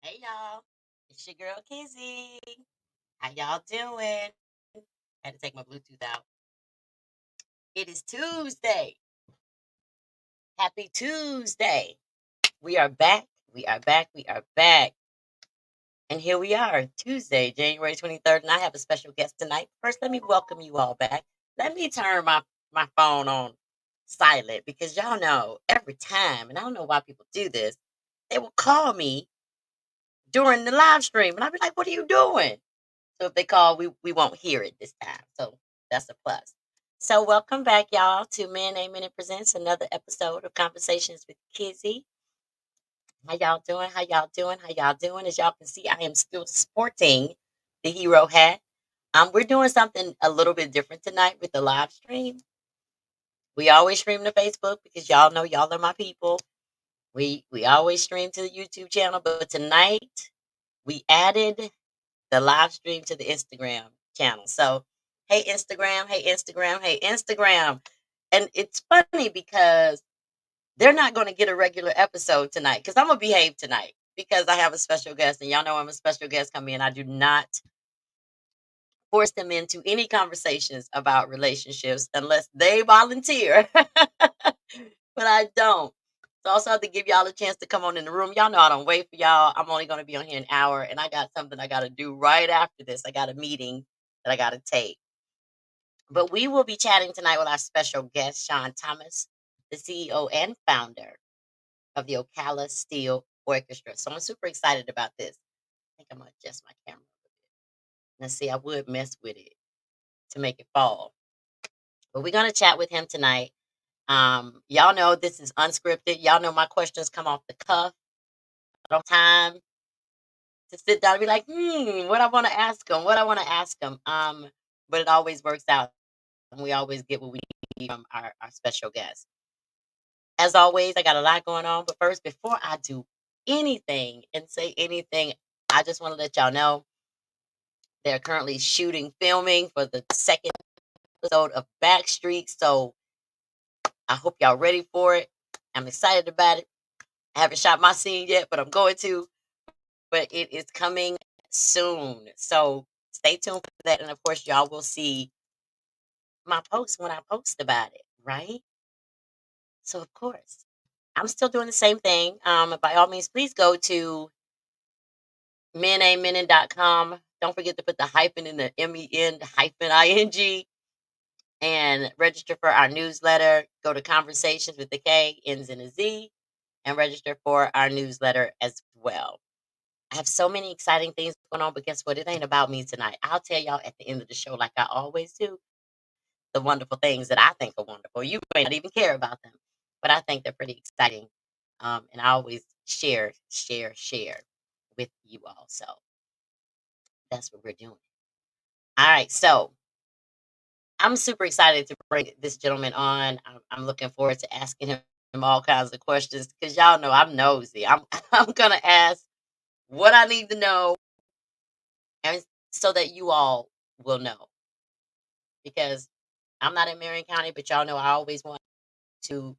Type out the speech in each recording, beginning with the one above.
Hey y'all, it's your girl Kizzy. How y'all doing? Had to take my Bluetooth out. It is Tuesday. Happy Tuesday. We are back. We are back. We are back. And here we are, Tuesday, January 23rd. And I have a special guest tonight. First, let me welcome you all back. Let me turn my phone on silent because y'all know every time, and I don't know why people do this, they will call me during the live stream. And I'll be like, what are you doing? So if they call, we won't hear it this time. So that's a plus. So welcome back, y'all, to Man A Minute Presents another episode of Conversations with Kizzy. How y'all doing? How y'all doing? How y'all doing? As y'all can see, I am still sporting the hero hat. We're doing something a little bit different tonight with the live stream. We always stream to Facebook because y'all know y'all are my people. We always stream to the YouTube channel, but tonight we added the live stream to the Instagram channel. So, hey Instagram, hey Instagram, hey Instagram. And it's funny because they're not going to get a regular episode tonight because I'm going to behave tonight because I have a special guest. And y'all know I'm a special guest coming in. I do not force them into any conversations about relationships unless they volunteer. But I don't. So I also have to give y'all a chance to come on in the room. Y'all know I don't wait for y'all. I'm only going to be on here an hour, and I got something I got to do right after this. I got a meeting that I got to take. But we will be chatting tonight with our special guest, Sean Thomas, the CEO and founder of the Ocala Steel Orchestra. So I'm super excited about this. I think I'm going to adjust my camera a bit. Let's see, I would mess with it to make it fall. But we're going to chat with him tonight. Y'all know this is unscripted. Y'all know my questions come off the cuff. I don't have time to sit down and be like, what I want to ask him, what I want to ask him. But it always works out, and we always get what we need from our special guest. As always, I got a lot going on. But first, before I do anything and say anything, I just want to let y'all know they're currently filming for the second episode of Backstreet. So I hope y'all ready for it. I'm excited about it. I haven't shot my scene yet, but I'm going to. But it is coming soon. So stay tuned for that. And of course, y'all will see my post when I post about it, right? So, of course, I'm still doing the same thing. By all means, please go to menaminin.com. Don't forget to put the hyphen in the MEN hyphen ING and register for our newsletter. Go to Conversations with the K, ends in a Z, and register for our newsletter as well. I have so many exciting things going on, but guess what? It ain't about me tonight. I'll tell y'all at the end of the show, like I always do, the wonderful things that I think are wonderful. You may not even care about them, but I think they're pretty exciting. And I always share with you all. So that's what we're doing. All right. So I'm super excited to bring this gentleman on. I'm looking forward to asking him all kinds of questions because y'all know I'm nosy. I'm gonna ask what I need to know, and so that you all will know. Because I'm not in Marion County, but y'all know I always want to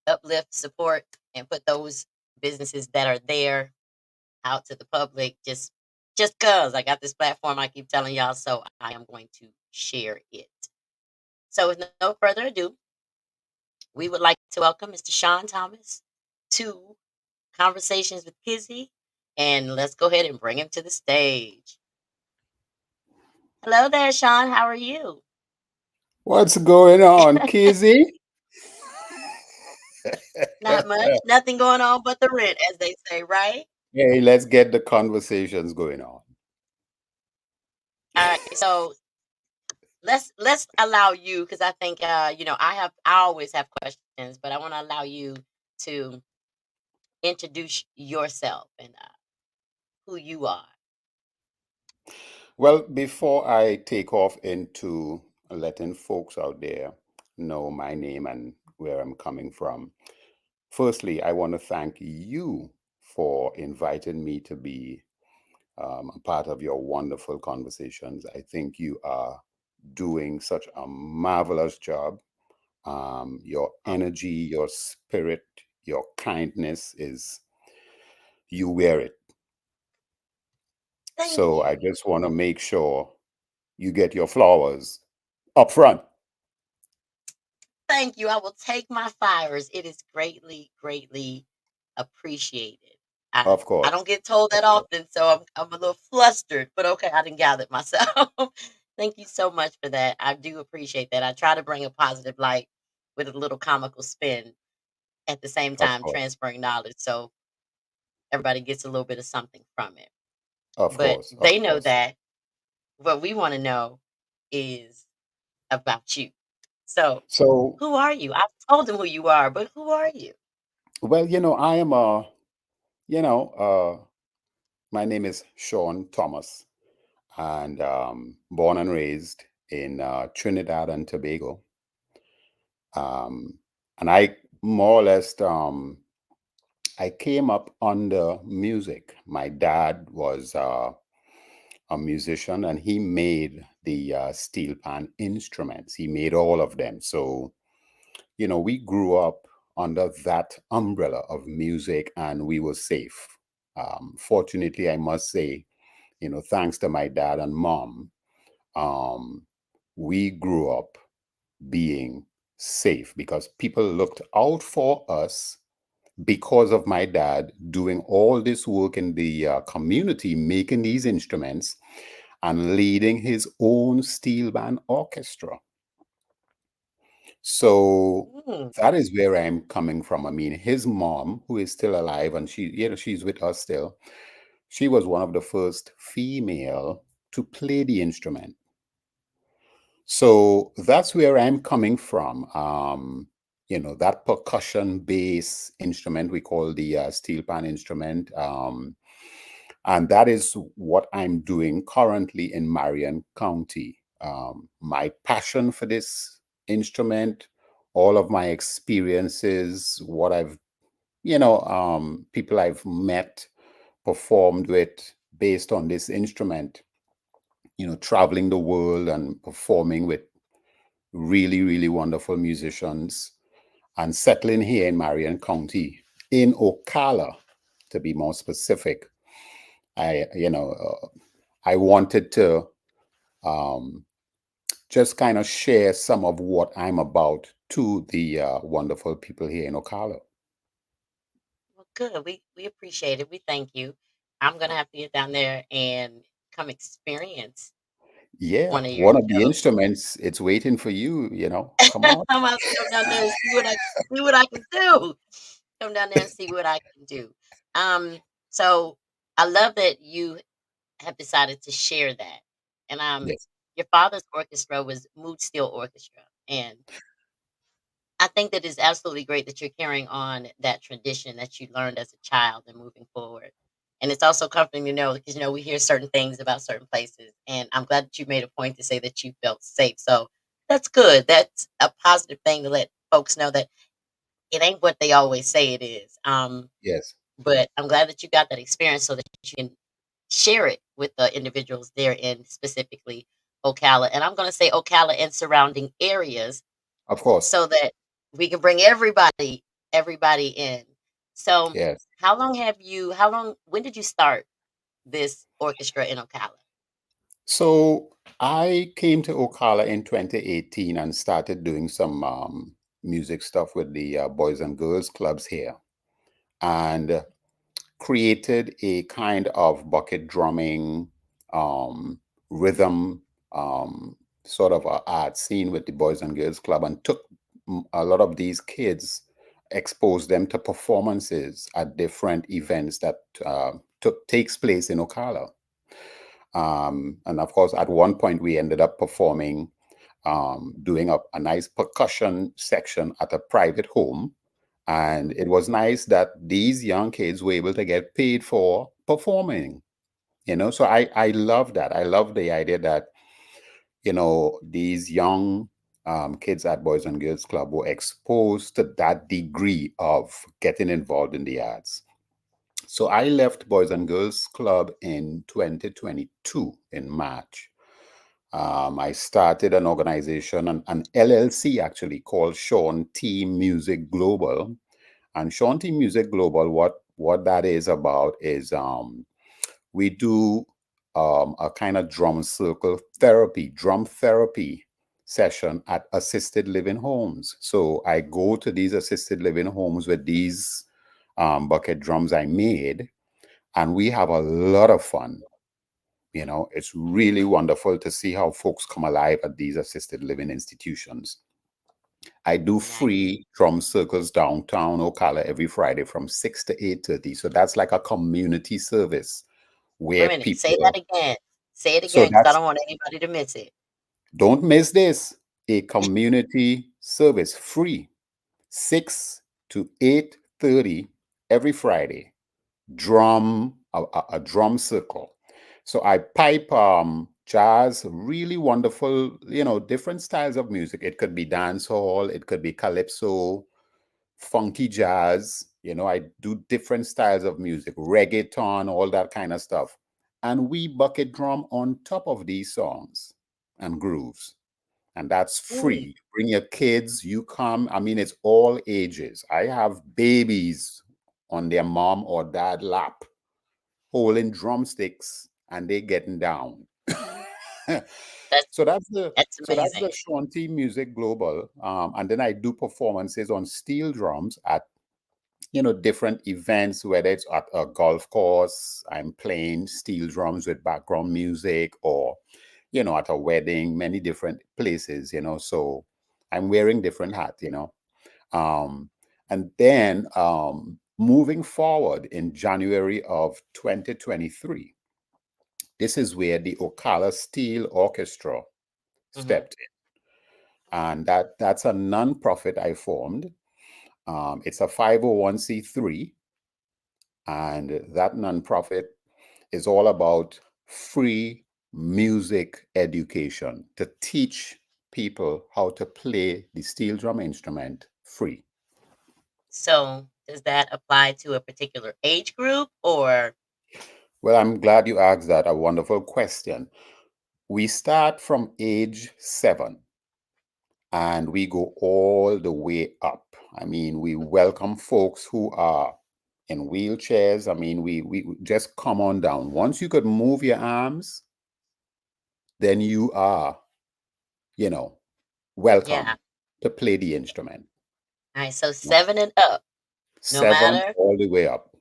uplift, support, and put those businesses that are there out to the public. Just cause I got this platform, I keep telling y'all, so I am going to share it. So with no further ado, we would like to welcome Mr. Sean Thomas to Conversations with Kizzy, and let's go ahead and bring him to the stage. Hello there, Sean. How are you? What's going on, Kizzy? Not much. Nothing going on but the rent, as they say, right? Hey, let's get the conversations going on. All right. So let's allow you because I think I always have questions, but I want to allow you to introduce yourself and who you are. Well, before I take off into letting folks out there know my name and where I'm coming from, firstly, I want to thank you for inviting me to be a part of your wonderful conversations. I think you are doing such a marvelous job. Your Oh, energy, your spirit, your kindness is you wear it. Thank So I you. just want to make sure you get your flowers up front. Thank you. I will take my flowers. It is greatly, greatly appreciated. I Of I course. don't get told that often, so I'm a little flustered, but okay, I didn't gather it myself. Thank you so much for that. I do appreciate that. I try to bring a positive light with a little comical spin at the same Of time, course. transferring knowledge so everybody gets a little bit of something from it. Of But course. Of they know course. that. What we want to know is about you. So, So, who are you? I've told them who you are, but who are you? well, I am you know, my name is Sean Thomas, and born and raised in Trinidad and Tobago. Um, and I more or less I came up under music. My dad was a musician, and he made the steel pan instruments. He made all of them. So, we grew up under that umbrella of music, and we were safe. Fortunately, I must say, thanks to my dad and mom, um, we grew up being safe because people looked out for us because of my dad doing all this work in the community, making these instruments and leading his own steel band orchestra. So Mm, that is where I'm coming from. I mean, his mom, who is still alive, and she's with us still. She was one of the first female to play the instrument. So that's where I'm coming from. That percussion bass instrument we call the steel pan instrument. And that is what I'm doing currently in Marion County. My passion for this instrument, all of my experiences, what people I've met, performed with based on this instrument, traveling the world and performing with really, really wonderful musicians and settling here in Marion County, in Ocala, to be more specific. I wanted to um, just kind of share some of what I'm about to the wonderful people here in Ocala. well, good. We appreciate it. We thank you. I'm gonna have to get down there and come experience Yeah, one of your one of the shows. instruments, it's waiting for you, come I'm on. gonna have to come down there and see what I can do. Come down there and see what I can do. So I love that you have decided to share that. And Yes, your father's orchestra was Mood Steel Orchestra, and I think that it's absolutely great that you're carrying on that tradition that you learned as a child and moving forward. And it's also comforting to know because we hear certain things about certain places, and I'm glad that you made a point to say that you felt safe. So that's good. That's a positive thing to let folks know that it ain't what they always say it is. yes, But I'm glad that you got that experience so that you can share it with the individuals there in specifically Ocala. And I'm going to say Ocala and surrounding areas of course. so that we can bring everybody in. So, Yes. when did you start this orchestra in Ocala? So I came to Ocala in 2018 and started doing some music stuff with the Boys and Girls Clubs here, and created a kind of bucket drumming, um, rhythm, um, sort of a art scene with the Boys and Girls Club, and took a lot of these kids, exposed them to performances at different events that takes place in Ocala. And of course, at one point, we ended up performing, doing a nice percussion section at a private home. And it was nice that these young kids were able to get paid for performing, So I love that. I love the idea that, these young kids at Boys and Girls Club were exposed to that degree of getting involved in the arts. So I left Boys and Girls Club in 2022 in March. I started an organization, an LLC actually, called Sean T Music Global. And Sean T Music Global, what What that is about is we do a kind of drum circle therapy, drum therapy session at assisted living homes. So I go to these assisted living homes with these bucket drums I made, and we have a lot of fun. You know, it's really wonderful to see how folks come alive at these assisted living institutions. I do Nice. free drum circles downtown Ocala every Friday from 6 to 8:30. So that's like a community service Wait a where minute. Say that people, again. Say it so again because I that's, don't want anybody to miss it. don't miss this, a community service free 6 to 8:30 every Friday, a drum circle. So I pipe jazz, really wonderful, you know, different styles of music. It could be dance hall, it could be calypso, funky jazz. You know, I do different styles of music, reggaeton, all that kind of stuff. And we bucket drum on top of these songs and grooves. And that's Ooh, free. Bring your kids, you come. I mean, it's all ages. I have babies on their mom or dad lap holding drumsticks and they getting down. that's so that's the that's so that's amazing. the Shanti Music Global. And then I do performances on steel drums at, you know, different events, whether it's at a golf course, I'm playing steel drums with background music, or, you know, at a wedding, many different places, you know. So I'm wearing different hats, you know. Um, and then moving forward in January of 2023, this is where the Ocala Steel Orchestra Hmm. stepped in. And that's a non-profit I formed. It's a 501c3, and that nonprofit is all about free music education to teach people how to play the steel drum instrument free. So, does that apply to a particular age group or? Well, I'm glad you asked that. A wonderful question. We start from age 7 and we go all the way up. I mean, we welcome folks who are in wheelchairs. I mean, we just come on down. Once you could move your arms, then you are, you know, Yeah. welcome to play the instrument. All right. So No, 7 and up, no 7 matter all the way up.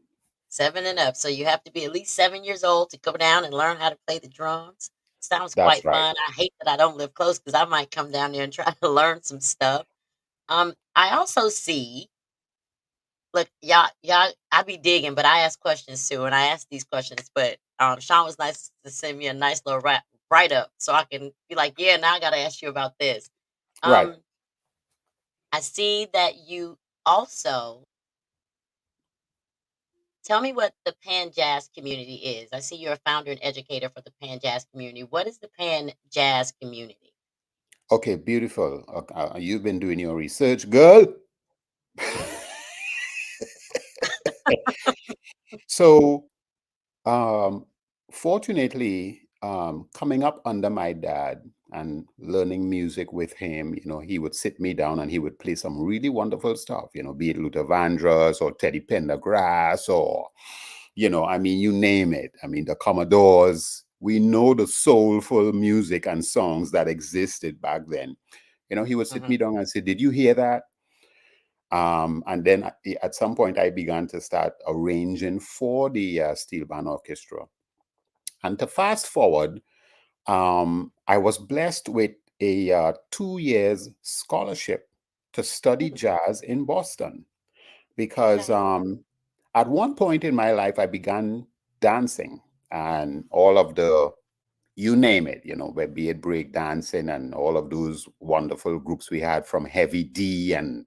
7 and up. So you have to be at least 7 years old to go down and learn how to play the drums. Sounds That's quite right. fun. I hate that I don't live close because I might come down there and try to learn some stuff. I also see, look, y'all, I be digging, but I ask questions too, and I ask these questions. But Sean was nice to send me a nice little write up so I can be like, yeah, now I got to ask you about this. Right. Um, I see that you also tell me what the Pan Jazz community is. I see you're a founder and educator for the Pan Jazz community. What is the Pan Jazz community? Okay, beautiful. You've been doing your research, girl. So, um, fortunately, coming up under my dad and learning music with him, you know, he would sit me down and he would play some really wonderful stuff, you know, be it Luther Vandross or Teddy Pendergrass or, you know, I mean, you name it. I mean, the Commodores. We know the soulful music and songs that existed back then. You know, he would sit Hmm. me down and say, "Did you hear that?" And then at some point, I began to start arranging for the steel band orchestra. And to fast forward, I was blessed with a 2 years scholarship to study jazz in Boston because Okay. at one point in my life, I began dancing and all of the, you name it, you know, where be it break dancing and all of those wonderful groups we had from Heavy D and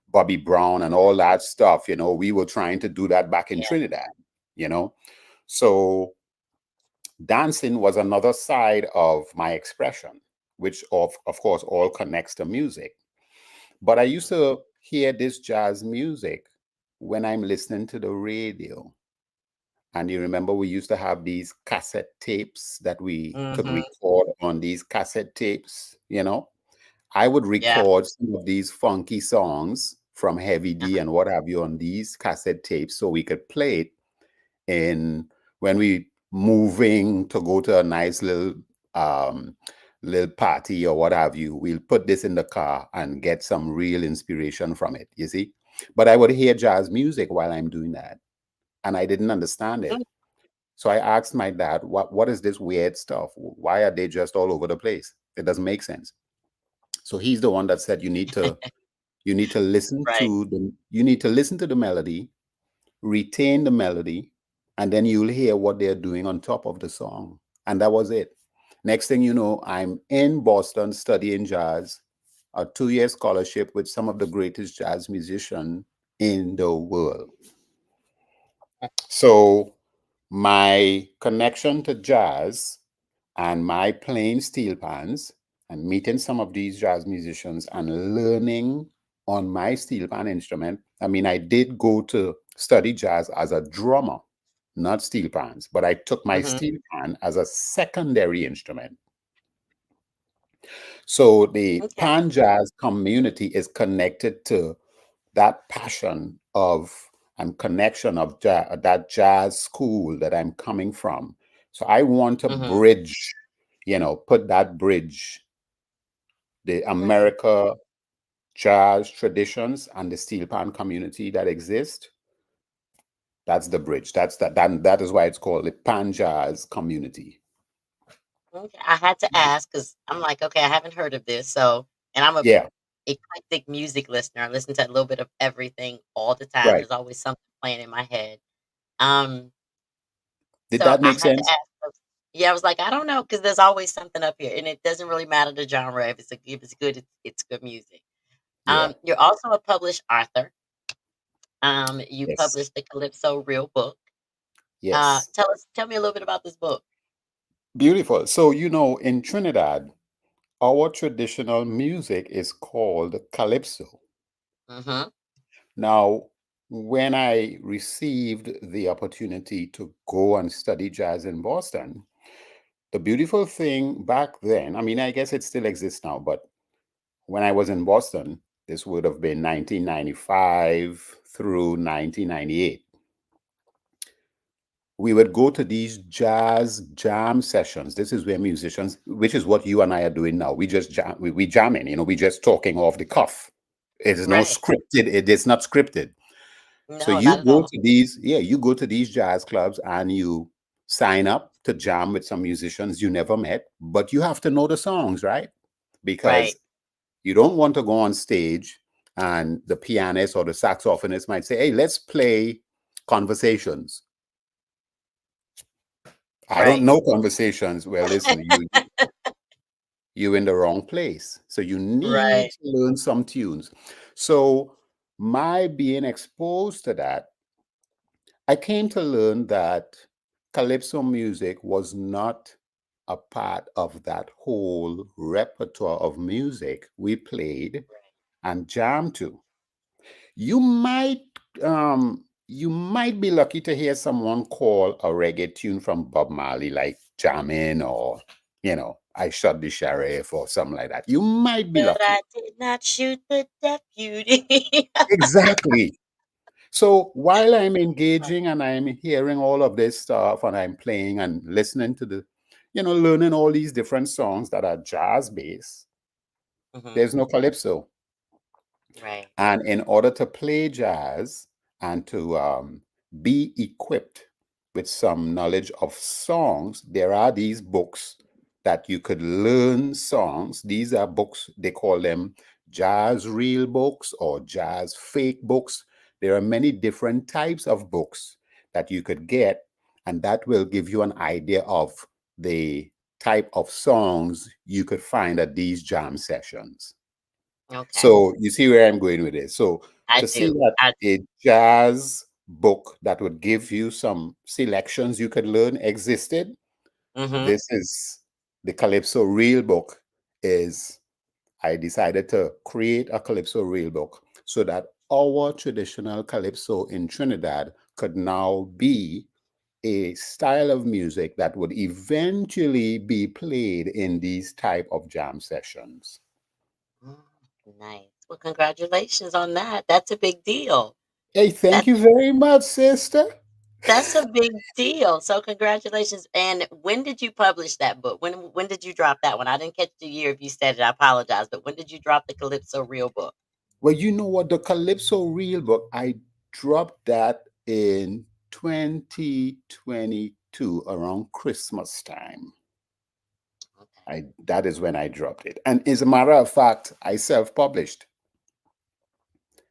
Bobby Brown and Hmm. all that stuff, you know, we were trying to do that back in Yeah. Trinidad, you know. So dancing was another side of my expression, which of course all connects to music. But I used to hear this jazz music when I'm listening to the radio. And you remember we used to have these cassette tapes that we could Hmm. record on these cassette tapes, you know? I would Yeah. record some of these funky songs from Heavy D Uh-huh. and what have you on these cassette tapes so we could play it in when we moving to go to a nice um little party or what have you. We'll put this in the car and get some real inspiration from it, you see. But I would hear jazz music while I'm doing that, and I didn't understand it. Mm. So I asked my dad, what is this weird stuff? Why are they just all over the place? It doesn't make sense. So he's the one that said you need to listen Right. to the melody, retain the melody, and then you'll hear what they're doing on top of the song. And that was it. Next thing you know, I'm in Boston studying jazz, a 2 year scholarship with some of the greatest jazz musicians in the world. So my connection to jazz and my playing steel pans and meeting some of these jazz musicians and learning on my steel pan instrument. I mean, I did go to study jazz as a drummer, not steel pans, but I took my Mm-hmm. steel pan as a secondary instrument. So the Okay. pan jazz community is connected to that passion of and connection of that jazz school that I'm coming from. So I want to Mm-hmm. bridge, put that bridge, the Right. America jazz traditions and the steel pan community that exist. That's the bridge. That is why it's called the pan jazz community. Okay. I had to ask because I'm like, okay, I haven't heard of this. So, and I'm a Yeah, eclectic music listener. I listen to a little bit of everything all the time. right. There's always something playing in my head. Um, Did so that I make had to sense? ask. Yeah, I was like, I don't know, because there's always something up here, and it doesn't really matter the genre. If it's good, it's good music. Yeah. You're also a published author. You Yes. published the Calypso Real book. Yes. Tell me a little bit about this book. Beautiful. So, in Trinidad, our traditional music is called calypso. Mm-hmm. Now, when I received the opportunity to go and study jazz in Boston, the beautiful thing back then, I mean, I guess it still exists now, but when I was in Boston, this would have been 1995 through 1998. We would go to these jazz jam sessions. This is where musicians, which is what you and I are doing now. We just jam, we jamming, we just talking off the cuff. It is no Right. scripted. It is not scripted. So No, you not at go all. to these, yeah, you go to these jazz clubs and you sign up to jam with some musicians you never met, but you have to know the songs, right? Right. Because you don't want to go on stage and the pianist or the saxophonist might say, "Hey, let's play Conversations." I don't Right. know Conversations. Well, listen, you in the wrong place. So you need Right. to learn some tunes. So my being exposed to that, I came to learn that calypso music was not a part of that whole repertoire of music we played and jammed to. You might you might be lucky to hear someone call a reggae tune from Bob Marley like jamming or I shot the sheriff or something like that. You might be But lucky. I did not shoot the deputy. Exactly. So while I'm engaging and I'm hearing all of this stuff and I'm playing and listening to learning all these different songs that are jazz based, Hmm. there's no calypso. Right. And in order to play jazz and to be equipped with some knowledge of songs, there are these books that you could learn songs. These are books, they call them jazz real books or jazz fake books. There are many different types of books that you could get, and that will give you an idea of the type of songs you could find at these jam sessions. Okay. So you see where I'm going with this. So I to see do. that I a jazz book that would give you some selections you could learn existed, hmm this is the Calypso Real book. Is I decided to create a Calypso Real book so that our traditional Calypso in Trinidad could now be a style of music that would eventually be played in these type of jam sessions. Nice. Well, congratulations on that. That's a big deal. Hey, thank That's you very much, sister. that's a big deal. So congratulations. And when did you publish that book? When did you drop that one? I didn't catch the year if you said it. I apologize. But when did you drop the Calypso Real book? Well, you know what? The Calypso Real book, I dropped that in 2022 around Christmas time. Okay. That is when I dropped it. And as a matter of fact, I self-published.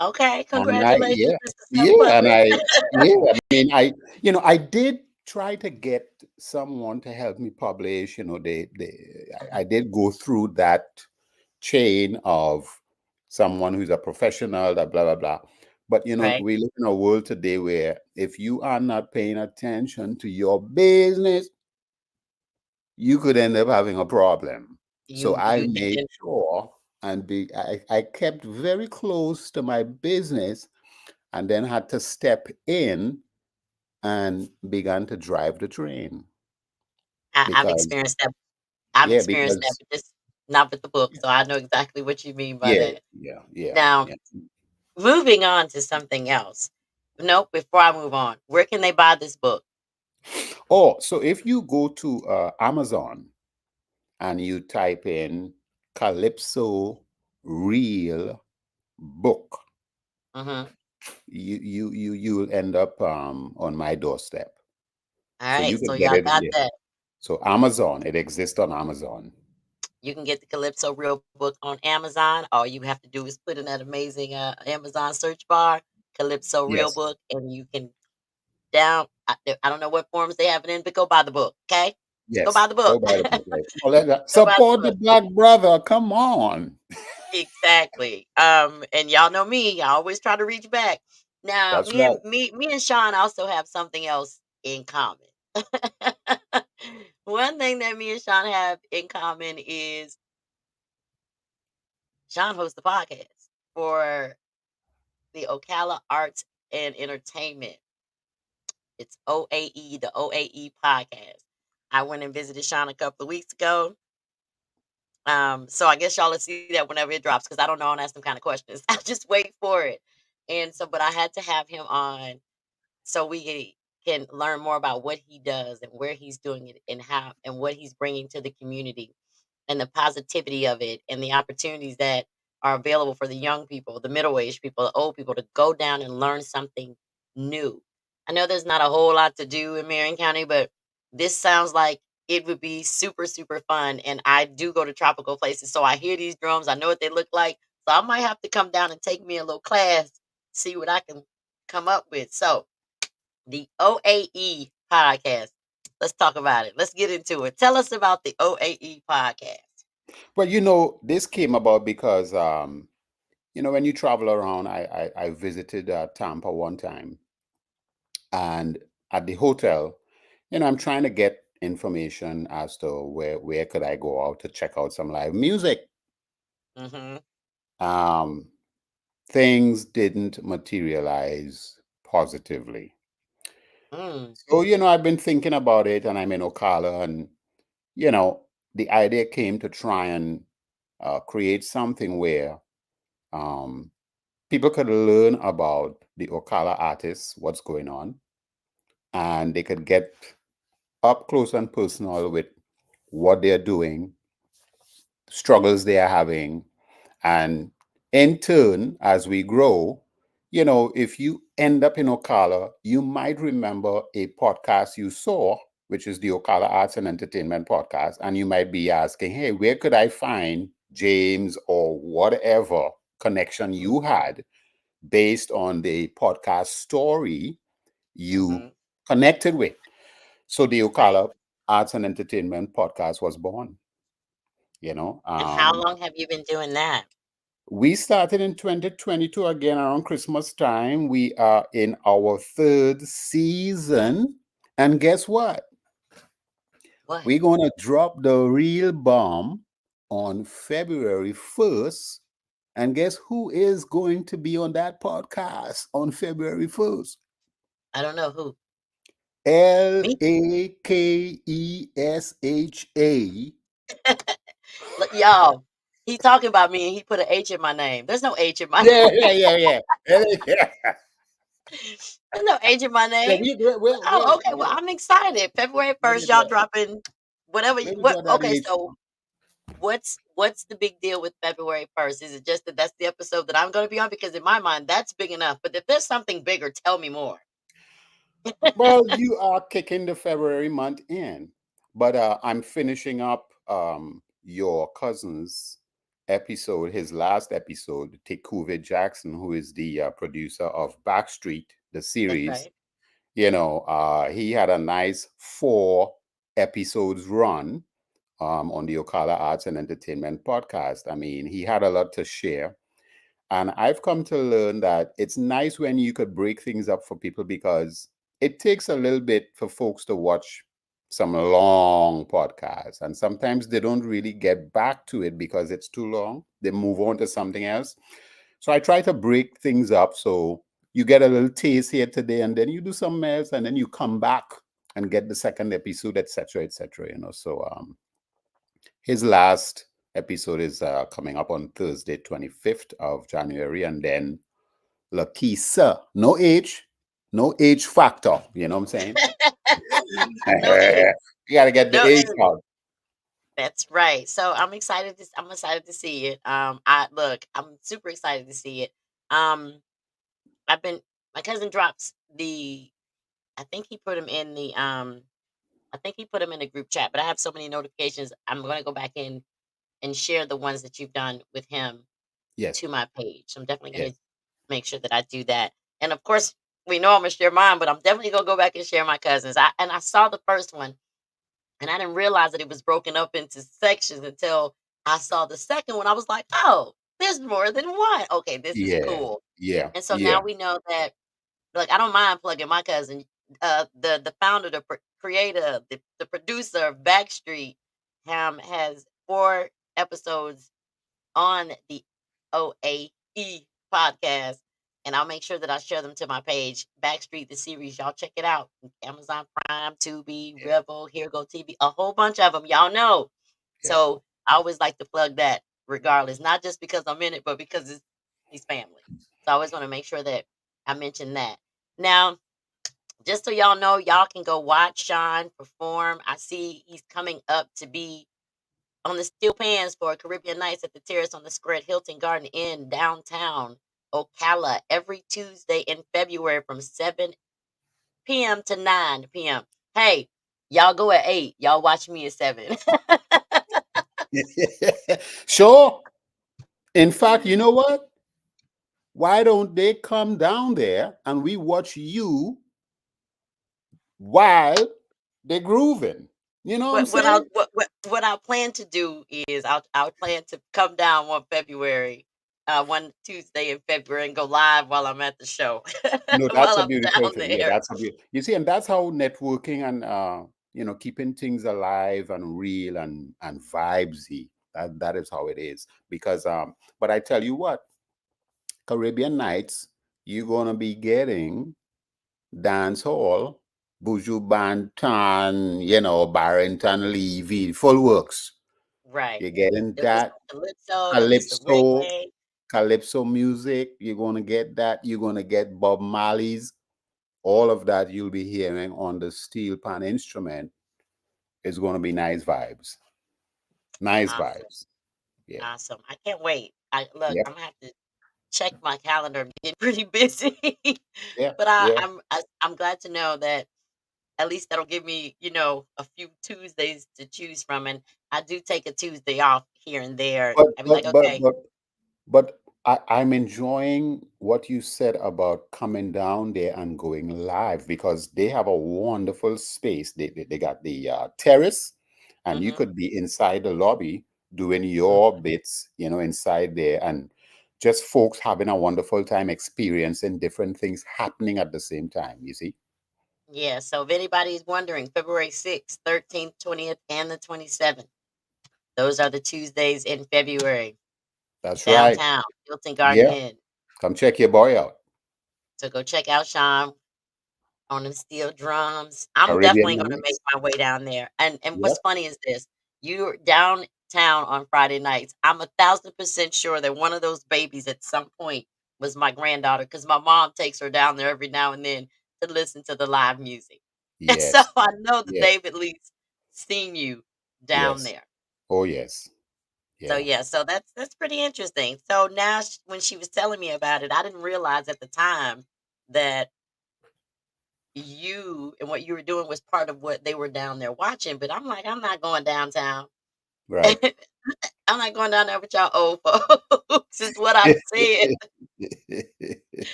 Okay. And I, Congratulations, yeah, Mr. Self yeah, and Public. I mean, I did try to get someone to help me publish. I did go through that chain of someone who's a professional, that blah blah blah. But Right. we live in a world today where if you are not paying attention to your business, you could end up having a problem. So I You made can sure I kept very close to my business and then had to step in and began to drive the train I've because experienced that. I've yeah, experienced that, because but just not with the book. So I know exactly what you mean by yeah, that. yeah, yeah, Now, yeah. moving on to something else. Nope, before I move on, where can they buy this book? Oh, so if you go to Amazon and you type in Calypso Real Book, Mm-hmm. you will end up on my doorstep. All So you right, so could get y'all it. got Yeah. that. So Amazon, it exists on Amazon. You can get the Calypso Real book on Amazon. All you have to do is put in that amazing Amazon search bar, Calypso Real Yes, book, and you can I don't know what forms they have it in, but go buy the book, okay? Just go yes. buy the book. Go buy the book. Right? Oh, Go buy the support the book. black brother. Come on. Exactly. And y'all know me. I always try to reach back. Now, That's right. me and Sean also have something else in common. One thing that me and Sean have in common is Sean hosts the podcast for the Ocala Arts and Entertainment. It's OAE, the OAE podcast. I went and visited Sean a couple of weeks ago. So I guess y'all will see that whenever it drops because I don't know and ask them kind of questions. I just wait for it. And so, but I had to have him on so we can learn more about what he does and where he's doing it and how and what he's bringing to the community and the positivity of it and the opportunities that are available for the young people, the middle aged people, the old people to go down and learn something new. I know there's not a whole lot to do in Marion County, but this sounds like it would be super, super fun. And I do go to tropical places, so I hear these drums. I know what they look like. So I might have to come down and take me a little class, see what I can come up with. So the OAE podcast. Let's talk about it. Let's get into it. Tell us about the OAE podcast. Well, this came about because when you travel around, I visited Tampa one time, and at the hotel, I'm trying to get information as to where could I go out to check out some live music. Mm-hmm. Um, Things didn't materialize positively. Mm, So, I've been thinking about it, and I'm in Ocala, and you know, the idea came to try and create something where um, people could learn about the Ocala artists, what's going on, and they could get up close and personal with what they're doing, struggles they are having, and in turn, as we grow, if you end up in Ocala, you might remember a podcast you saw, which is the Ocala Arts and Entertainment podcast, and you might be asking, hey, where could I find James or whatever connection you had based on the podcast story you mm-hmm. connected with? So the Right. Ocala Arts and Entertainment podcast was born. You know, And how um, long have you been doing that? we started in 2022 again around Christmas time. We are in our third season. And guess what? What? We're going to drop the real bomb on February 1st. And guess who is going to be on that podcast on February 1st? I don't know who. Me? Lakesha. Look, y'all. He talking about me and he put an H in my name. There's no H in my Yeah, name. yeah, yeah, yeah. Yeah. There's no H in my Yeah, name. we'll Oh, okay. Well, I'm excited. February maybe 1st, y'all dropping whatever. maybe What? draw that Okay, age. so what's the big deal with February 1st? Is it just that that's the episode that I'm going to be on? Because in my mind, that's big enough. But if there's something bigger, tell me more. Well, you are kicking the February month in, but I'm finishing up your cousin's episode, his last episode, Tekuve Jackson, who is the producer of Backstreet, the That's series. right. He had a nice 4 episodes run on the Ocala Arts and Entertainment podcast. I mean, he had a lot to share. And I've come to learn that it's nice when you could break things up for people because it takes a little bit for folks to watch some long podcasts. And sometimes they don't really get back to it because it's too long. They move on to something else. So I try to break things up so you get a little taste here today and then you do something else and then you come back and get the second episode, etc., etc. So his last episode is coming up on Thursday, 25th of January. And then Lakisa, no age factor. You know what I'm saying? No H. You got to get the No age H. out. That's right. So I'm excited to see it. I'm super excited to see it. Um, I've been my cousin drops the I think he put him in the I think he put him in the group chat, but I have so many notifications. I'm going to go back in and share the ones that you've done with him Yes, to my page. So I'm definitely going yes, to make sure that I do that. And of course, we know I'm going to share mine, but I'm definitely going to go back and share my cousins. I saw the first one and I didn't realize that it was broken up into sections until I saw the second one. I was like, "Oh, there's more than one. Okay, this is yeah, cool." yeah, And so yeah, now we know that like I don't mind plugging my cousin, the founder, the creator, the producer of Backstreet, has 4 episodes on the OAE podcast, and I'll make sure that I share them to my page. Backstreet the series, y'all check it out. Amazon Prime, Tubi, yeah, Revel, Here Go TV, a whole bunch of them. Y'all know. yeah. So I always like to plug that, regardless, not just because I'm in it, but because he's family. So I always want to make sure that I mention that. Now, just so y'all know, y'all can go watch Sean perform. I see he's coming up to be on the steel pans for Caribbean Nights at the Terrace on the Square at Hilton Garden Inn downtown Ocala every Tuesday in February from 7 p.m. to 9 p.m. Hey, y'all go at 8. Y'all watch me at 7. Sure. In fact, you know what? Why don't they come down there and we watch you while they're grooving? You know what I'm saying? What I plan to do is I'll plan to come down one Tuesday in February and go live while I'm at the show No, that's while a I'm beautiful down thing. Yeah, there. that's a beautiful. You see, and that's how networking and keeping things alive and real and vibesy. That is how it is. Because but I tell you what, Caribbean Nights, you're gonna be getting dance hall, Buju Banton, Barrington Levy, full works. Right. You're getting There'll be that some calypso. There'll be some calypso, reggae. calypso music. You're gonna get that. You're gonna get Bob Marley's. All of that you'll be hearing on the steel pan instrument is going to be nice vibes. Nice Awesome. vibes. Yeah. Awesome. I can't wait. I look. Yep. I'm gonna have to check my calendar. I'm getting pretty busy, Yeah. but Yeah. I'm glad to know that at least that'll give me a few Tuesdays to choose from, and I do take a Tuesday off here and there. But I'd be like, but but okay, but but I'm enjoying what you said about coming down there and going live because they have a wonderful space. They got the terrace, and you hmm could be inside the lobby doing your hmm bits, inside there, and just folks having a wonderful time experiencing different things happening at the same time. You see? yeah. So if anybody's wondering, February 6th, 13th, 20th, and the 27th, those are the Tuesdays in February That's right. downtown Hilton Garden Yeah. Inn. Come check your boy out. So go check out Sean on the steel drums. I'm Caribbean definitely gonna make nights. my way down there. And Yep. what's funny is this: you're down town on Friday nights. I'm 1,000% sure that one of those babies at some point was my granddaughter because my mom takes her down there every now and then to listen to the live music. And so Yes. I know that Yes. they've at least seen you down Yes. there. Oh, yes. So Yeah. yeah, so that's pretty interesting. So now when she was telling me about it, I didn't realize at the time that you and what you were doing was part of what they were down there watching. But I'm like, I'm not going downtown. Right. I'm not going down there with y'all old folks, is what I said.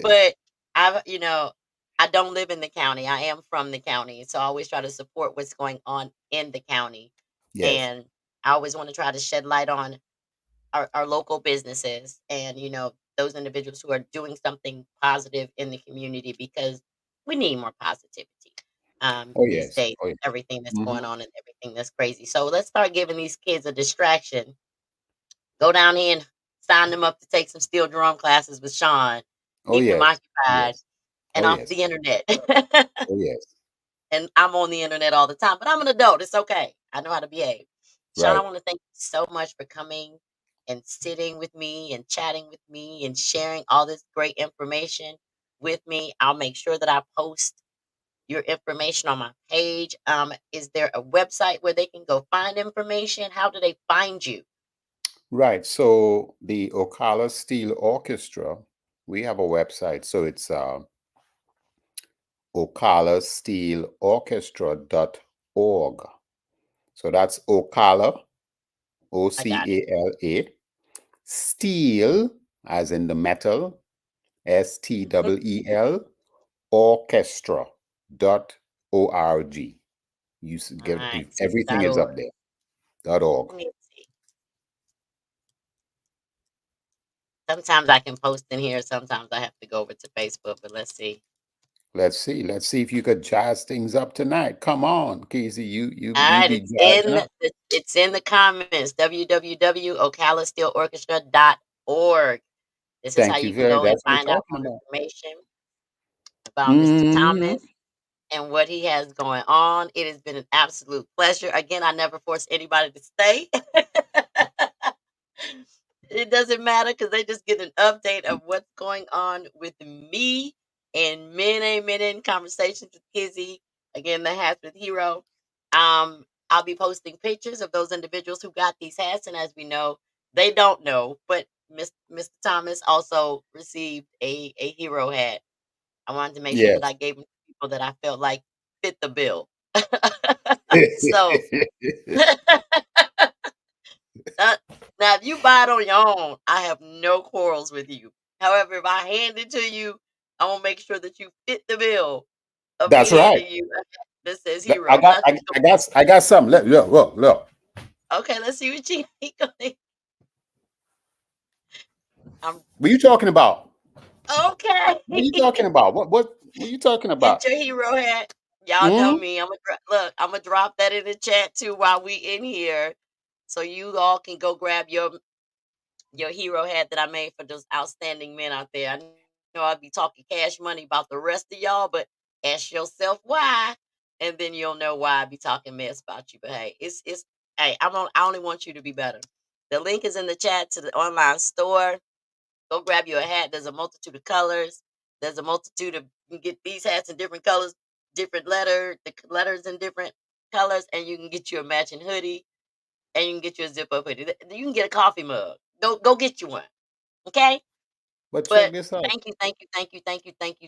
But I don't live in the county. I am from the county. So I always try to support what's going on in the county. Yes. And I always want to try to shed light on our local businesses and, those individuals who are doing something positive in the community because we need more positivity Oh, these yes. days, Oh, yes. everything that's Hmm. going on and everything that's crazy. So let's start giving these kids a distraction. Go down here and sign them up to take some steel drum classes with Sean. Oh, Keep them yes. occupied Yes. and Oh, off yes. the internet. Oh, yes. And I'm on the internet all the time, but I'm an adult. It's okay. I know how to behave. Sean, I Right. want to thank you so much for coming and sitting with me and chatting with me and sharing all this great information with me. I'll make sure that I post your information on my page. Is there a website where they can go find information? How do they find you? Right. So the Ocala Steel Orchestra, we have a website. So it's Ocala Steel Orchestra.org. So that's Ocala, O I C got it. A L A, Steel, as in the metal, Mhm. STEEL, orchestra.org. All right. Everything Dot is org. up there. .org. Let me see. Sometimes I can post in here. Sometimes I have to go over to Facebook, but let's see. Let's see. Let's see if you could jazz things up tonight. Come on, Kizzy. You Alright, be jazzing up. it's in the comments, www.ocalasteelorchestra.org. This is how Thank you you can very. go and That's what find we're out talking more about. information about Mr. Hmm. Thomas and what he has going on. It has been an absolute pleasure. Again, I never force anybody to stay. It doesn't matter because they just get an update of what's going on with me and many in conversations with Kizzy. Again, the hats with Hero. I'll be posting pictures of those individuals who got these hats, and as we know, they don't know, but Mr. Thomas also received a hero hat. I wanted to make sure that Yes. I gave them to people that I felt like fit the bill. So Uh, now, if you buy it on your own, I have no quarrels with you. However, if I hand it to you, I want to make sure that you fit the bill of me That's right. handing you a hat that says Look, I hero. got, Not I, that you I got, I got some. Look. okay, let's see what you got. I'm What are you talking about? okay. What are you talking about? What are you talking Get about? your hero hat. Y'all know Hmm. me. Look. I'm gonna drop that in the chat too while we in here, so you all can go grab your hero hat that I made for those outstanding men out there. I know I'd be talking cash money about the rest of y'all, but ask yourself why, and then you'll know why I be talking mess about you. But hey, it's hey, I only want you to be better. The link is in the chat to the online store. Go grab you a hat. There's a multitude of colors. There's a multitude of you can get these hats in different colors, different letters in different colors, and you can get you a matching hoodie and you can get you a zip up hoodie. You can get a coffee mug. Go get you one. Okay? But check But this out. thank you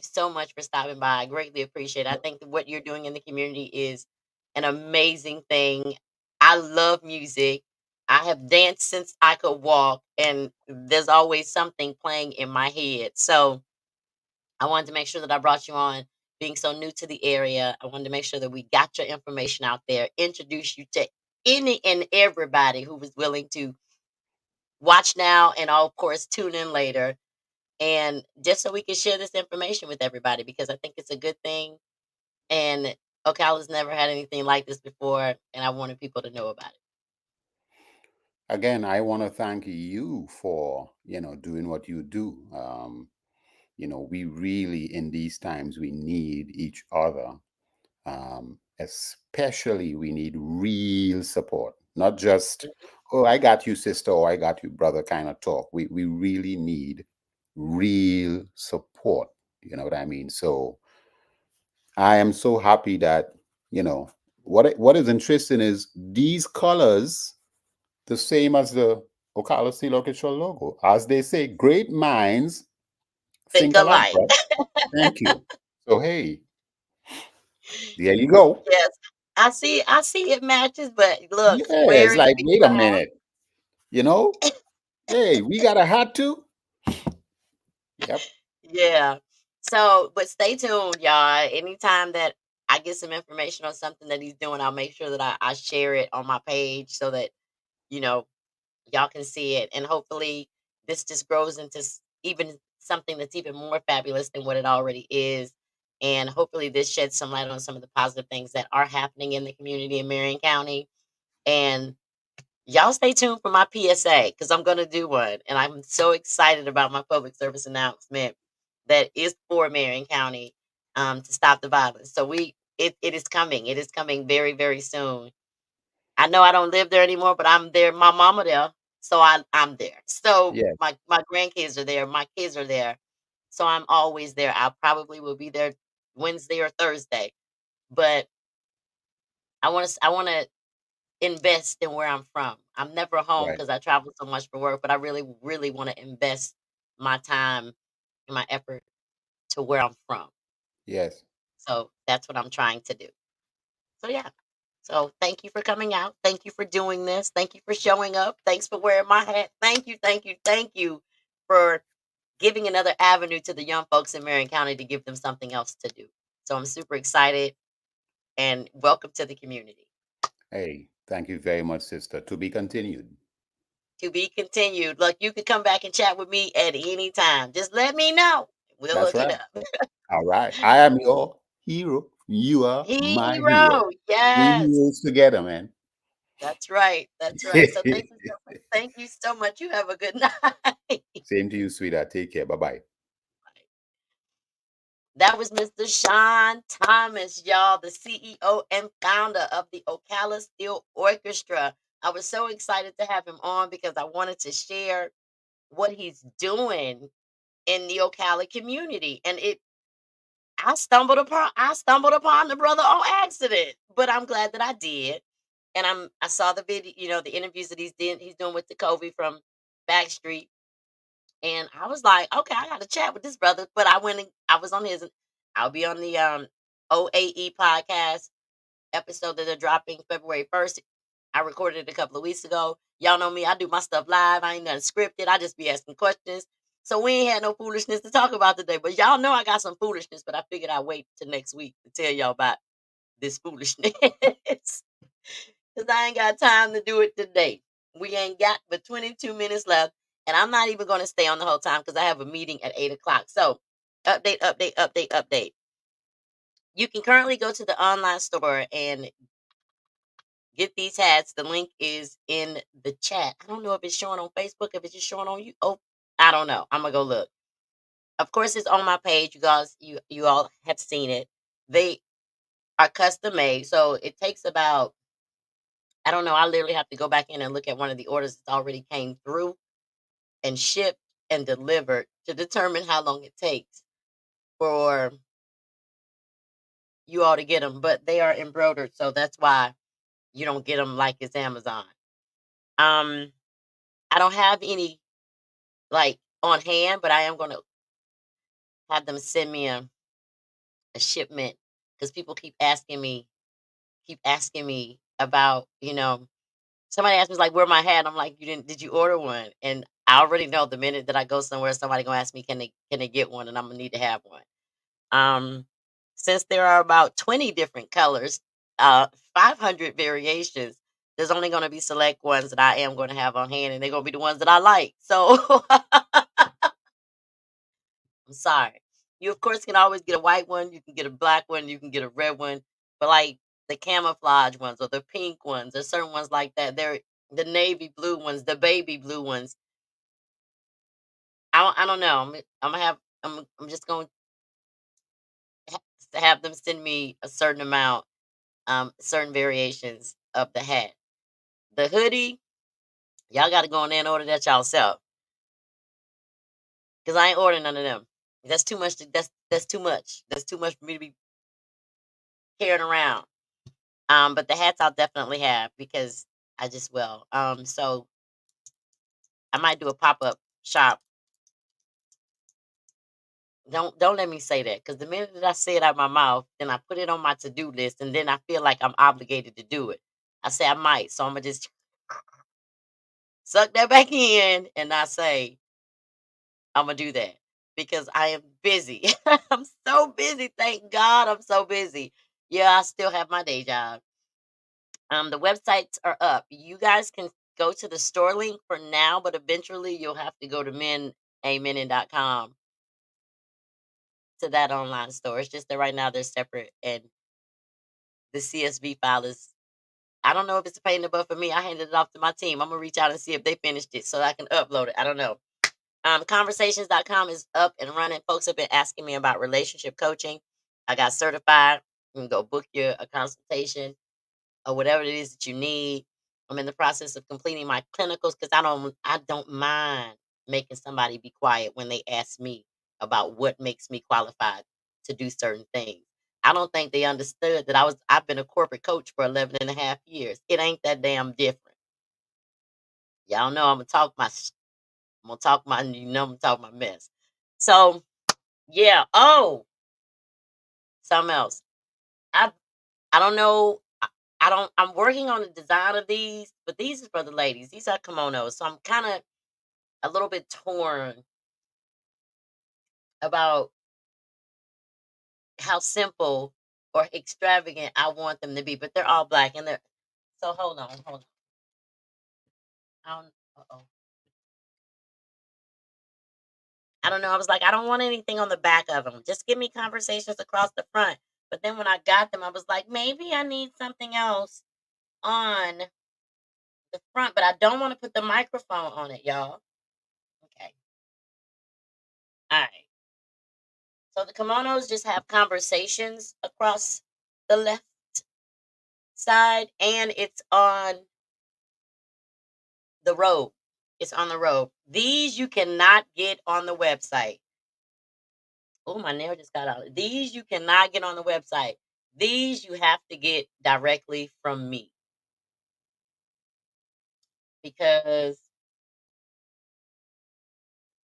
so much for stopping by. I greatly appreciate it. I think that what you're doing in the community is an amazing thing. I love music. I have danced since I could walk, and there's always something playing in my head. So I wanted to make sure that I brought you on. Being so new to the area, I wanted to make sure that we got your information out there, introduce you to any and everybody who was willing to watch now and, of course, tune in later and just so we can share this information with everybody because I think it's a good thing. And Ocala's never had anything like this before, and I wanted people to know about it. Again, I want to thank you for doing what you do. We really in these times we need each other. Especially we need real support, not just, Mhm. oh, I got you, sister, or I got you, brother kind of talk. We really need real support. You know what I mean? So I am so happy that, you know, what is interesting is these colors, the same as the Ocala Steel Orchestra logo. As they say, great minds Think think alike, alike. right? Thank you. So hey, there you go. Yes. I see it matches, but look, Yeah, square it's it to like, be wait a round. minute, you know? Hey, we got a hat too? Yep. Yeah. So, but stay tuned, y'all. Anytime that I get some information on something that he's doing, I'll make sure that I share it on my page so that, you know, y'all can see it. And hopefully this just grows into even something that's even more fabulous than what it already is. And hopefully this sheds some light on some of the positive things that are happening in the community in Marion County. And y'all stay tuned for my PSA because I'm going to do one. And I'm so excited about my public service announcement that is for Marion County to stop the violence. So it is coming. It is coming very, very soon. I know I don't live there anymore, but I'm there. My mama there. So I'm there. So Yes. my grandkids are there. My kids are there. So I'm always there. I probably will be there Wednesday or Thursday. But I want to invest in where I'm from. I'm never home Right. because I travel so much for work, but I really, really want to invest my time and my effort to where I'm from. Yes. So that's what I'm trying to do. So yeah. So thank you for coming out. Thank you for doing this. Thank you for showing up. Thanks for wearing my hat. Thank you, thank you, thank you for giving another avenue to the young folks in Marion County to give them something else to do. So I'm super excited and welcome to the community. Hey, thank you very much, sister. To be continued. To be continued. Look, you can come back and chat with me at any time. Just let me know. We'll That's hook it right. up. All right. I am your hero. You are my hero. Hero. We Yes. heroes together, man. That's right. That's right. So thank you so much. You have a good night. Same to you, sweetheart. Take care. Bye bye. That was Mr. Sean Thomas, y'all, the CEO and founder of the Ocala Steel Orchestra. I was so excited to have him on because I wanted to share what he's doing in the Ocala community. And I stumbled upon the brother on accident, but I'm glad that I did. And I saw the video, the interviews that he's doing with the Kobe from Backstreet. And I was like, okay, I got to chat with this brother. But I went and I was on his. I'll be on the OAE podcast episode that they're dropping February 1st. I recorded it a couple of weeks ago. Y'all know me, I do my stuff live. I ain't nothing scripted. I just be asking questions. So we ain't had no foolishness to talk about today. But y'all know I got some foolishness, but I figured I'd wait till next week to tell y'all about this foolishness. Because I ain't got time to do it today. We ain't got but 22 minutes left. And I'm not even going to stay on the whole time because I have a meeting at 8 o'clock. So, update, update, update, update. You can currently go to the online store and get these hats. The link is in the chat. I don't know if it's showing on Facebook, if it's just showing on you. Oh, I don't know. I'm gonna go look. Of course, it's on my page. You guys, you all have seen it. They are custom made, so it takes about, I don't know. I literally have to go back in and look at one of the orders that already came through and shipped and delivered to determine how long it takes for you all to get them. But they are embroidered, so that's why you don't get them like it's Amazon. Um, I don't have any like on hand, but I am gonna have them send me a shipment because people keep asking me about, somebody asked me like where my hat. I'm like, did you order one? And I already know the minute that I go somewhere, somebody gonna ask me, can they get one? And I'm gonna need to have one. Um, since there are about 20 different colors, 500 variations, there's only gonna be select ones that I am gonna have on hand, and they're gonna be the ones that I like. So I'm sorry. You of course can always get a white one, you can get a black one, you can get a red one, but like the camouflage ones or the pink ones or certain ones like that, they're the navy blue ones, the baby blue ones. I don't know. I'm gonna have I'm just going to have them send me a certain amount, certain variations of the hat. The hoodie, y'all got to go in there and order that y'allself. Because I ain't ordering none of them. That's too much. That's too much. That's too much for me to be carrying around. But the hats I'll definitely have because I just will. So I might do a pop-up shop. Don't let me say that because the minute that I say it out my mouth, then I put it on my to-do list, and then I feel like I'm obligated to do it. I say I might, so I'm gonna just suck that back in, and I say I'm gonna do that because I am busy. I'm so busy. Thank God, I'm so busy. Yeah, I still have my day job. The websites are up. You guys can go to the store link for now, but eventually you'll have to go to menamening.com to that online store. It's just that right now they're separate, and the CSV file is. I don't know if it's a pain in the butt for me. I handed it off to my team. I'm gonna reach out and see if they finished it so I can upload it. I don't know. Conversations.com is up and running. Folks have been asking me about relationship coaching. I got certified. You can go book your a consultation or whatever it is that you need. I'm in the process of completing my clinicals because I don't mind making somebody be quiet when they ask me about what makes me qualified to do certain things. I don't think they understood that I've been a corporate coach for 11 and a half years. It ain't that damn different. Y'all know I'm gonna talk my I'm gonna talk my mess. So yeah. Oh, something else. I I don't know. I don't. I'm working on the design of these, but these are for the ladies. These are kimonos, so I'm kind of a little bit torn about how simple or extravagant I want them to be. But they're all black, and they're so. Hold on. Uh-oh. I don't know. I was like, I don't want anything on the back of them. Just give me conversations across the front. But then when I got them, I was like, maybe I need something else on the front, but I don't want to put the microphone on it, y'all. Okay. All right. So the kimonos just have conversations across the left side, and it's on the robe. It's on the robe. These you cannot get on the website. Oh, my nail just got out. These you cannot get on the website. These you have to get directly from me because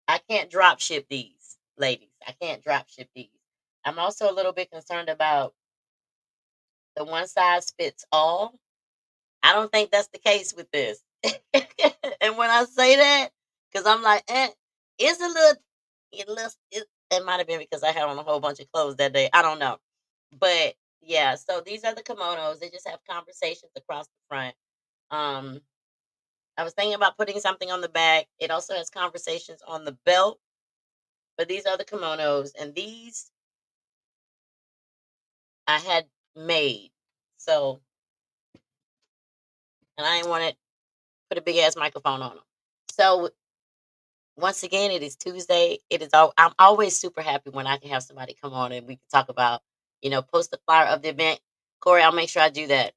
I can't drop ship these, ladies. I can't drop ship these. I'm also a little bit concerned about the one size fits all. I don't think that's the case with this. And when I say that, because I'm like, it's a little, it might have been because I had on a whole bunch of clothes that day. I don't know. But yeah, so these are the kimonos. They just have conversations across the front. Um, I was thinking about putting something on the back. It also has conversations on the belt. But these are the kimonos, and these I had made. So, and I didn't want to put a big ass microphone on them. So once again, it is Tuesday. I'm always super happy when I can have somebody come on and we can talk about, post the flyer of the event. Corey, I'll make sure I do that.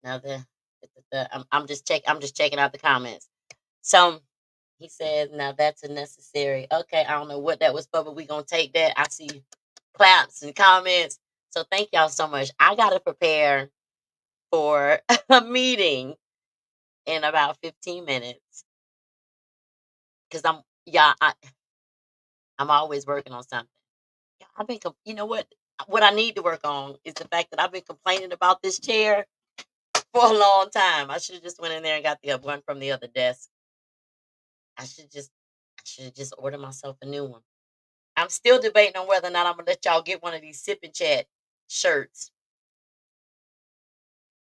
Now I'm just checking out the comments. So he said, now that's a necessary. Okay, I don't know what that was for, but we're gonna take that. I see claps and comments. So thank y'all so much. I gotta prepare for a meeting in about 15 minutes. Because I'm always working on something. Yeah, you know what? What I need to work on is the fact that I've been complaining about this chair for a long time. I should have just went in there and got the one from the other desk. I should have just ordered myself a new one. I'm still debating on whether or not I'm gonna let y'all get one of these sip and chat shirts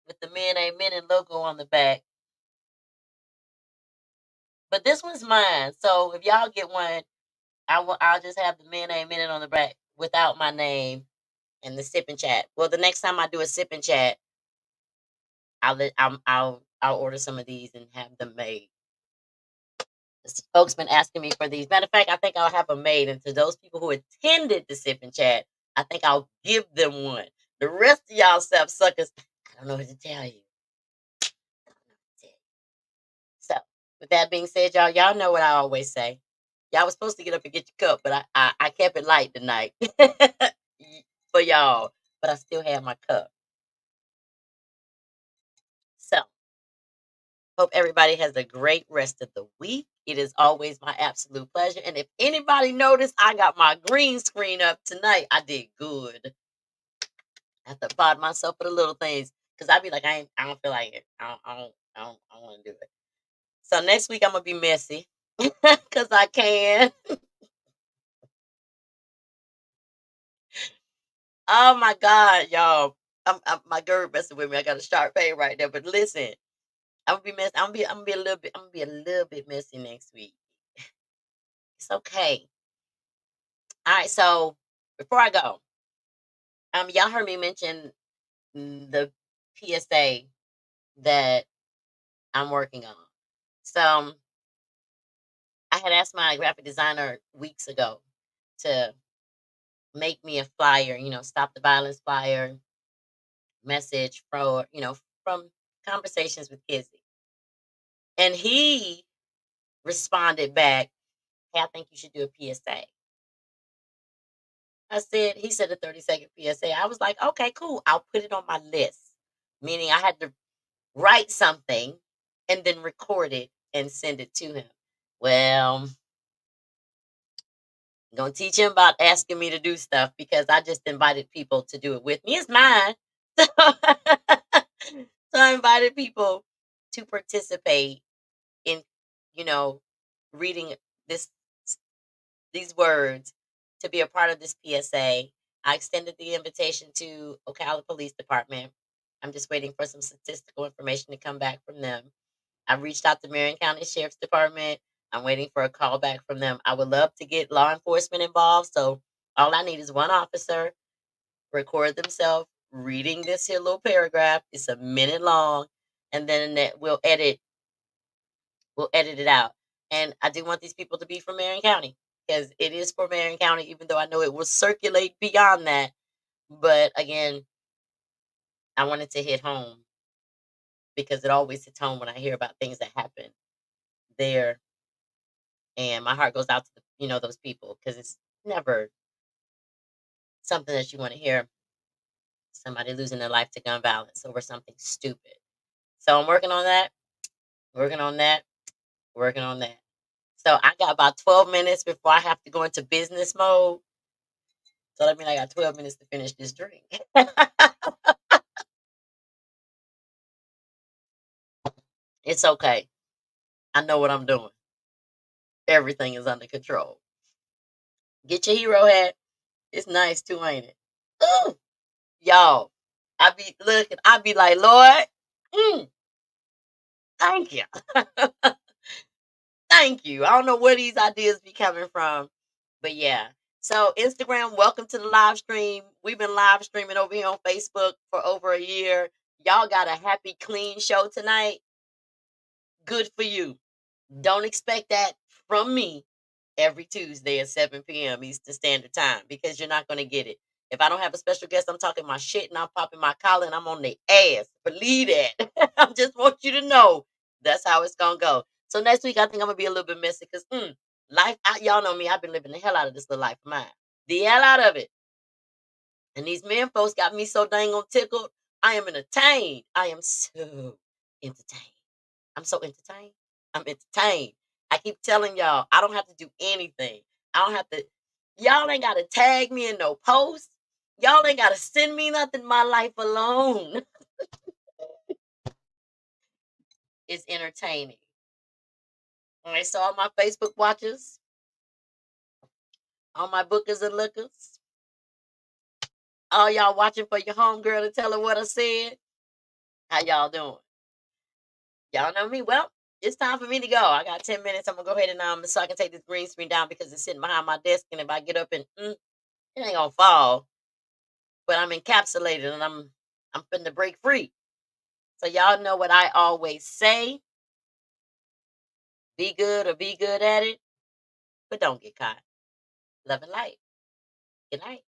with the Men Ain't Men and logo on the back. But this one's mine. So if y'all get one, I'll just have the Men Ain't Men on the back without my name and the sip and chat. Well, the next time I do a sip and chat, I'll order some of these and have them made. Folks been asking me for these. Matter of fact, I think I'll have them made. And to those people who attended the sip and chat, I think I'll give them one. The rest of y'all suckers, don't know what to tell you. I don't know what to tell you. So, with that being said, y'all know what I always say. Y'all was supposed to get up and get your cup, but I kept it light tonight for y'all. But I still have my cup. So, hope everybody has a great rest of the week. It is always my absolute pleasure. And if anybody noticed, I got my green screen up tonight. I did good. I have to applaud myself for the little things because I be like, I don't feel like it. I don't want to do it. So next week I'm gonna be messy because I can. Oh my God, y'all. My girl messing with me. I got a sharp pain right there. But listen, I'm gonna be messy. I'm gonna be a little bit. I'm gonna be a little bit messy next week. It's okay. All right. So before I go, y'all heard me mention the PSA that I'm working on. So I had asked my graphic designer weeks ago to make me a flyer. Stop the violence flyer message from Conversations with Kizzy. And he responded back, "Hey, I think you should do a PSA." He said a 30-second PSA. I was like, okay, cool. I'll put it on my list. Meaning I had to write something and then record it and send it to him. Well, I'm going to teach him about asking me to do stuff because I just invited people to do it with me. It's mine. So I invited people to participate in, you know, reading this these words to be a part of this PSA. I extended the invitation to Ocala Police Department. I'm just waiting for some statistical information to come back from them. I reached out to Marion County Sheriff's Department. I'm waiting for a call back from them. I would love to get law enforcement involved. So all I need is one officer record themselves reading this here little paragraph. It's a minute long, and then we'll edit it out. And I do want these people to be from Marion County because it is for Marion County, even though I know it will circulate beyond that. But again, I wanted to hit home because it always hits home when I hear about things that happen there, and my heart goes out to those people because it's never something that you want to hear somebody losing their life to gun violence over something stupid. So I'm working on that, working on that, working on that. So I got about 12 minutes before I have to go into business mode. So that means I got 12 minutes to finish this drink. It's okay. I know what I'm doing. Everything is under control. Get your hero hat. It's nice too, ain't it? Ooh, y'all. I be looking. I be like, Lord, mm, thank you. Thank you. I don't know where these ideas be coming from, but yeah. So Instagram, welcome to the live stream. We've been live streaming over here on Facebook for over a year. Y'all got a happy, clean show tonight. Good for you. Don't expect that from me every Tuesday at 7 p.m. Eastern Standard Time because you're not going to get it. If I don't have a special guest, I'm talking my shit and I'm popping my collar and I'm on their ass. Believe that. I just want you to know that's how it's going to go. So next week, I think I'm going to be a little bit messy because y'all know me. I've been living the hell out of this little life of mine. The hell out of it. And these men folks got me so dang on tickled. I am entertained. I am so entertained. I'm so entertained. I'm entertained. I keep telling y'all, I don't have to do anything. I don't have to, y'all ain't got to tag me in no post. Y'all ain't got to send me nothing. My life alone is entertaining. All right, so all my Facebook watchers, all my bookers and lookers, all y'all watching for your homegirl to tell her what I said. How y'all doing? Y'all know me. Well, it's time for me to go. I got 10 minutes. I'm gonna go ahead and so I can take this green screen down because it's sitting behind my desk. And if I get up and it ain't gonna fall, but I'm encapsulated and I'm finna break free. So y'all know what I always say: be good or be good at it, but don't get caught. Love and light. Good night.